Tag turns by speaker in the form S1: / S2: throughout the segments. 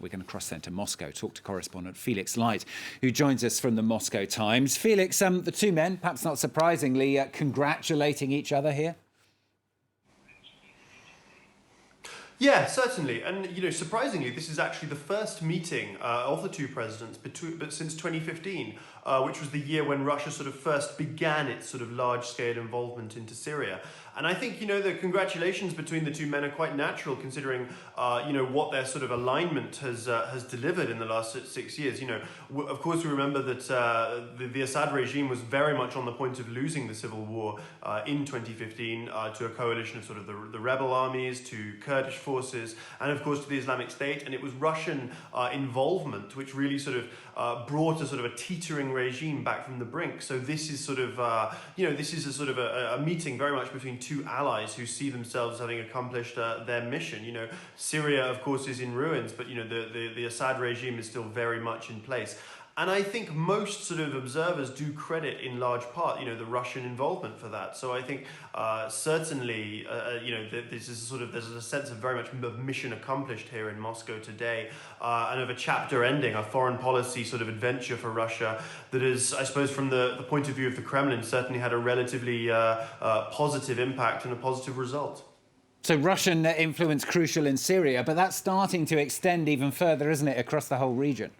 S1: We're going to cross then to Moscow, talk to correspondent Felix Light, who joins us from the Moscow Times. Felix, the two men, perhaps not surprisingly, congratulating each other here.
S2: Yeah, certainly. And, surprisingly, this is actually the first meeting of the two presidents since 2015, which was the year when Russia sort of first began its sort of large-scale involvement into Syria. And I think, the congratulations between the two men are quite natural, considering, what their sort of alignment has delivered in the last 6 years. Of course, we remember that the Assad regime was very much on the point of losing the civil war in 2015 to a coalition of sort of the rebel armies, to Kurdish forces, and of course to the Islamic State. And it was Russian involvement which really sort of brought a sort of a teetering regime back from the brink. So this is sort of, this is a sort of a meeting very much between two allies who see themselves having accomplished their mission. Syria, of course, is in ruins, but the Assad regime is still very much in place. And I think most sort of observers do credit in large part, the Russian involvement for that. So I think certainly, this is there's a sense of very much of mission accomplished here in Moscow today, and of a chapter ending, a foreign policy sort of adventure for Russia that is, I suppose, from the point of view of the Kremlin, certainly had a relatively positive impact and a positive result.
S1: So Russian influence crucial in Syria, but that's starting to extend even further, isn't it, across the whole region?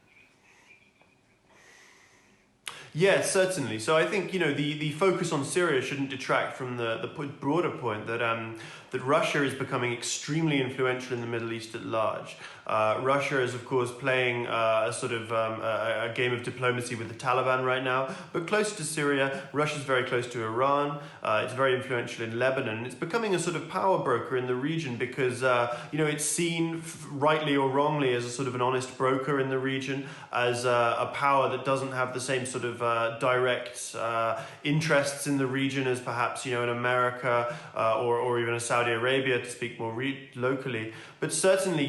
S2: Yes, certainly. So I think, the focus on Syria shouldn't detract from the broader point that Russia is becoming extremely influential in the Middle East at large. Russia is, of course, playing a game of diplomacy with the Taliban right now, but close to Syria. Russia's very close to Iran. It's very influential in Lebanon. It's becoming a sort of power broker in the region because, it's seen, rightly or wrongly, as a sort of an honest broker in the region, as a power that doesn't have the same sort of direct interests in the region as perhaps, in America or even a Saudi Arabia, to speak more locally. But certainly,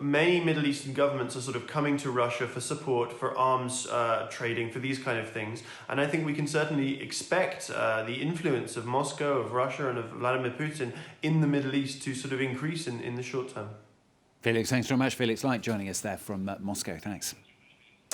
S2: many Middle Eastern governments are sort of coming to Russia for support, for arms trading, for these kind of things. And I think we can certainly expect the influence of Moscow, of Russia, and of Vladimir Putin in the Middle East to sort of increase in the short term.
S1: Felix, thanks very much. Felix Light joining us there from Moscow. Thanks.